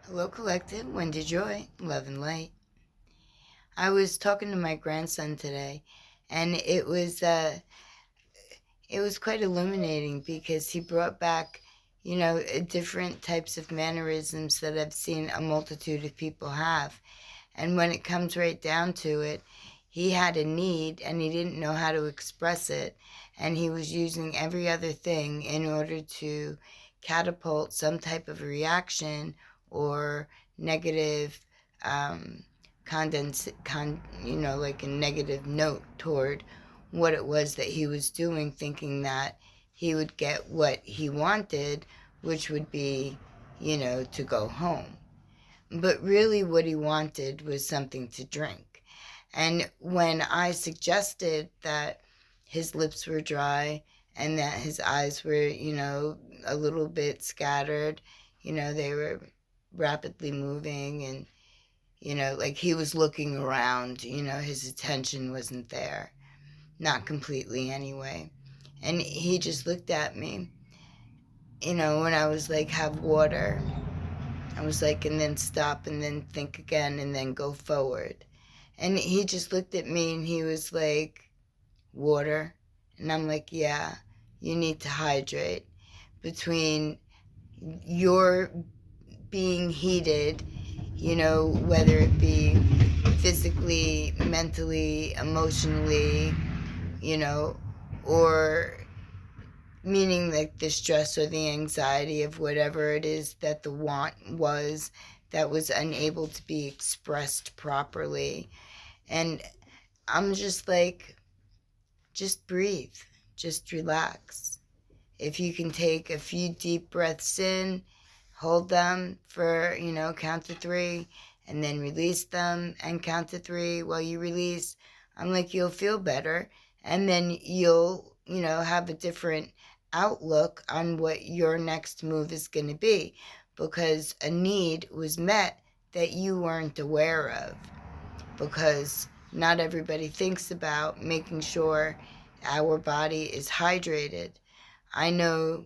Hello, Collective. Wendy Joy, Love and Light. I was talking to my grandson today, and it was quite illuminating because he brought back, different types of mannerisms that I've seen a multitude of people have. And when it comes right down to it, he had a need and he didn't know how to express it, and he was using every other thing in order to catapult some type of reaction or negative like a negative note toward what it was that he was doing, thinking that he would get what he wanted, which would be, to go home. But really, what he wanted was something to drink. And when I suggested that his lips were dry and that his eyes were, a little bit scattered, they were rapidly moving, and, like he was looking around, his attention wasn't there. Not completely, anyway. And he just looked at me, when I was like, have water. I was like, and then stop and then think again and then go forward. And he just looked at me and he was like, water? And I'm like, yeah, you need to hydrate. Between your being heated, whether it be physically, mentally, emotionally, or meaning like the stress or the anxiety of whatever it is that the want was that was unable to be expressed properly. And I'm just like, just breathe, just relax. If you can take a few deep breaths in, hold them for, count to 3, and then release them and count to 3 while you release, I'm like, you'll feel better. And then you'll, have a different outlook on what your next move is going to be, because a need was met that you weren't aware of. Because not everybody thinks about making sure our body is hydrated. I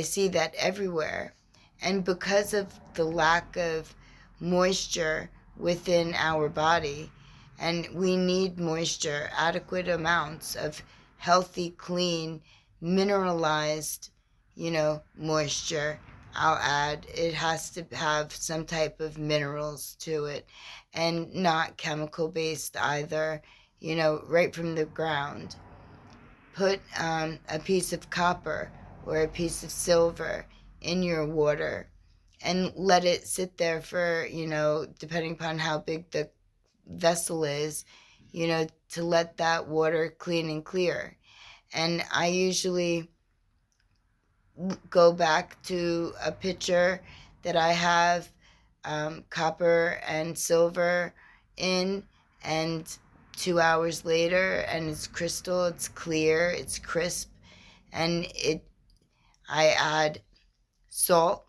see that everywhere. And because of the lack of moisture within our body, and we need moisture, adequate amounts of healthy, clean, mineralized, moisture. I'll add, it has to have some type of minerals to it, and not chemical based either, right from the ground. Put a piece of copper or a piece of silver in your water and let it sit there for, depending upon how big the vessel is, to let that water clean and clear. And I usually go back to a pitcher that I have copper and silver in, and 2 hours later, and it's crystal, it's clear, it's crisp, and I add salt,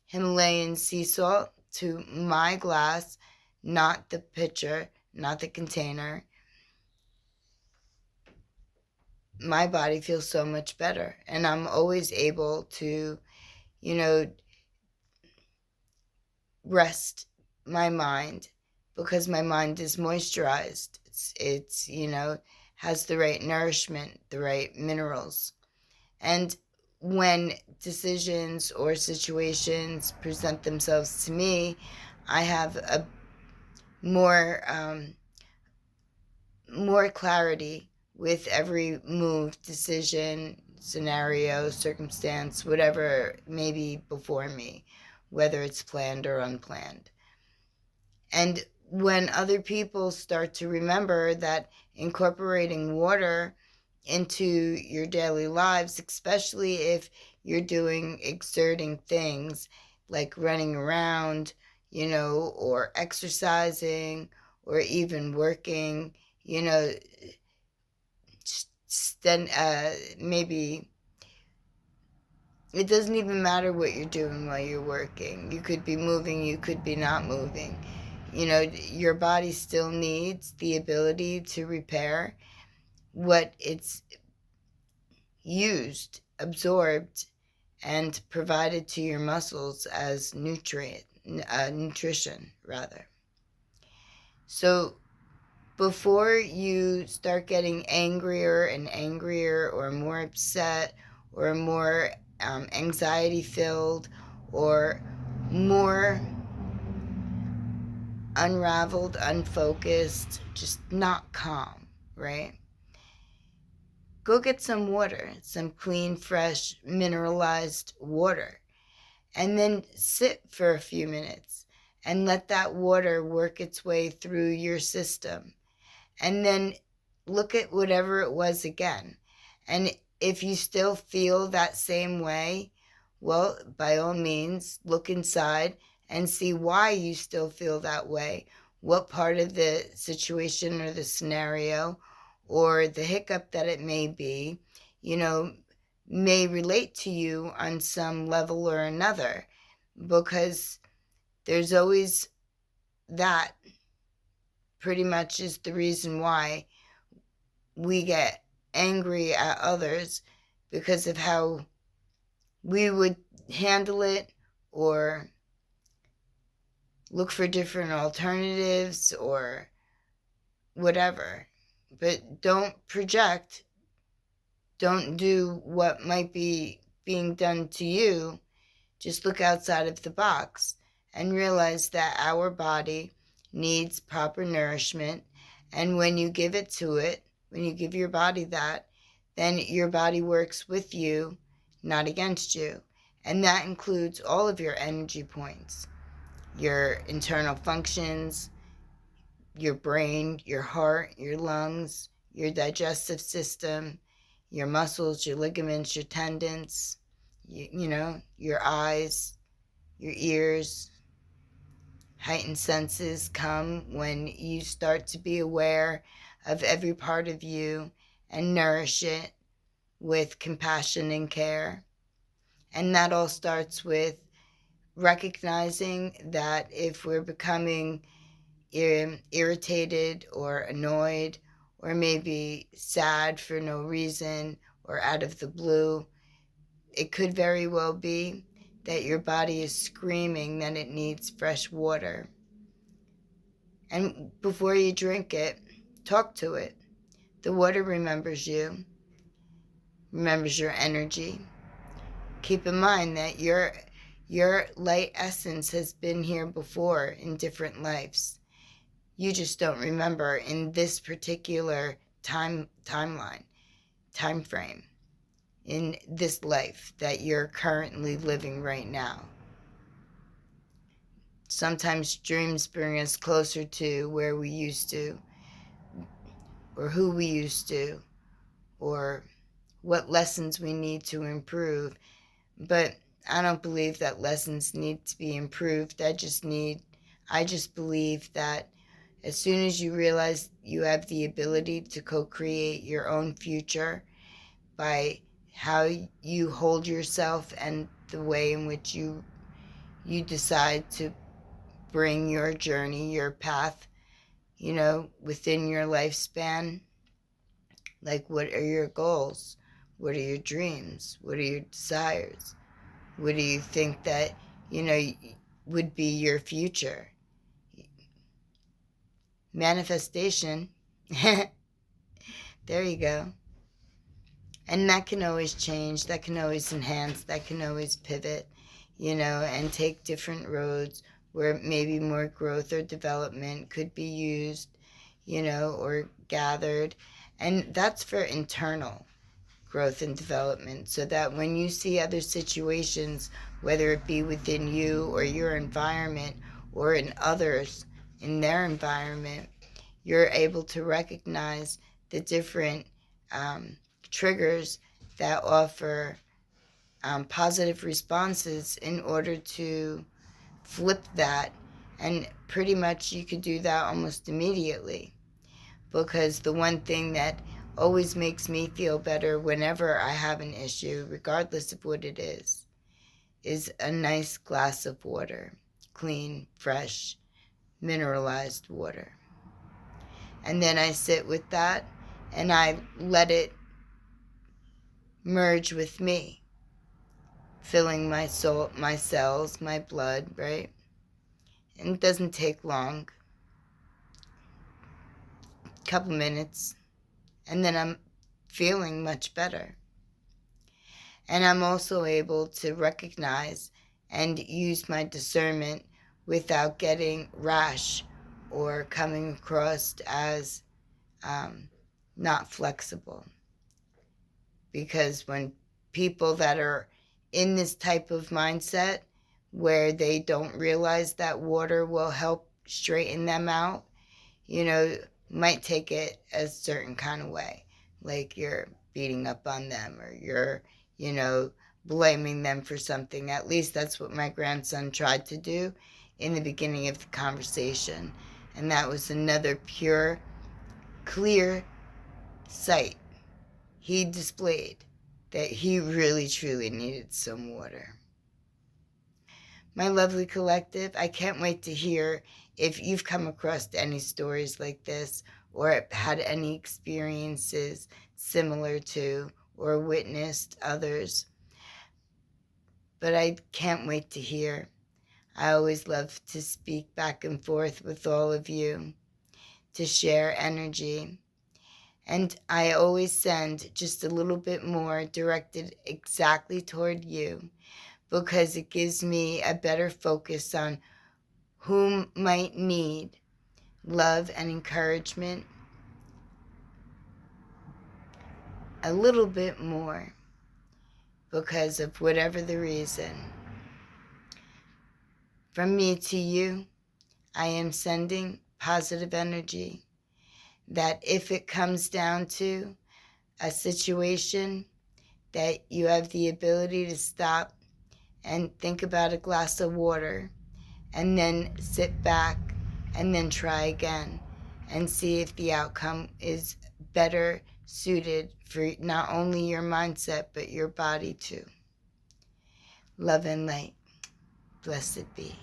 Himalayan sea salt, to my glass, not the pitcher, not the container. My body feels so much better, and I'm always able to, rest my mind, because my mind is moisturized. It's has the right nourishment, the right minerals. And when decisions or situations present themselves to me, I have a more clarity with every move, decision, scenario, circumstance, whatever may be before me, whether it's planned or unplanned. And when other people start to remember that incorporating water into your daily lives, especially if you're doing exerting things like running around, or exercising, or even working, maybe it doesn't even matter what you're doing while you're working. You could be moving, you could be not moving. Your body still needs the ability to repair what it's used, absorbed, and provided to your muscles as nutrition rather. So before you start getting angrier and angrier, or more upset, or more anxiety filled, or more unraveled, unfocused, just not calm, right? Go get some water, some clean, fresh, mineralized water, and then sit for a few minutes and let that water work its way through your system. And then look at whatever it was again. And if you still feel that same way, well, by all means, look inside and see why you still feel that way. What part of the situation or the scenario or the hiccup that it may be, may relate to you on some level or another, because there's always that pretty much is the reason why we get angry at others, because of how we would handle it or look for different alternatives or whatever. But don't project, don't do what might be being done to you. Just look outside of the box and realize that our body needs proper nourishment. And when you give it to it, when you give your body that, then your body works with you, not against you. And that includes all of your energy points, your internal functions, your brain, your heart, your lungs, your digestive system, your muscles, your ligaments, your tendons, your eyes, your ears. Heightened senses come when you start to be aware of every part of you and nourish it with compassion and care. And that all starts with recognizing that if we're becoming irritated or annoyed or maybe sad for no reason or out of the blue, it could very well be that your body is screaming that it needs fresh water. And before you drink it, talk to it. The water remembers you, remembers your energy. Keep in mind that your light essence has been here before in different lives. You just don't remember in this particular time frame, in this life that you're currently living right now. Sometimes dreams bring us closer to where we used to, or who we used to, or what lessons we need to improve. But I don't believe that lessons need to be improved. I just believe that as soon as you realize you have the ability to co-create your own future by how you hold yourself and the way in which you decide to bring your journey, your path, within your lifespan. Like, what are your goals? What are your dreams? What are your desires? What do you think that, would be your future? Manifestation. There you go. And that can always change, that can always enhance, that can always pivot, and take different roads where maybe more growth or development could be used, or gathered. And that's for internal growth and development, so that when you see other situations, whether it be within you or your environment or in others in their environment, you're able to recognize the different triggers that offer positive responses in order to flip that. And pretty much you could do that almost immediately, because the one thing that always makes me feel better whenever I have an issue, regardless of what it is a nice glass of water, clean, fresh, mineralized water. And then I sit with that and I let it merge with me filling my soul, my cells, my blood, right? And it doesn't take long, a couple minutes, and then I'm feeling much better. And I'm also able to recognize and use my discernment without getting rash or coming across as not flexible. Because when people that are in this type of mindset where they don't realize that water will help straighten them out, might take it a certain kind of way. Like you're beating up on them or you're, blaming them for something. At least that's what my grandson tried to do in the beginning of the conversation. And that was another pure, clear sight he displayed that he really truly needed some water. My lovely collective, I can't wait to hear if you've come across any stories like this or had any experiences similar to or witnessed others. But I can't wait to hear. I always love to speak back and forth with all of you, to share energy. And I always send just a little bit more directed exactly toward you because it gives me a better focus on whom might need love and encouragement a little bit more because of whatever the reason. From me to you, I am sending positive energy that if it comes down to a situation that you have the ability to stop and think about a glass of water and then sit back and then try again and see if the outcome is better suited for not only your mindset but your body too. Love and light. Blessed be.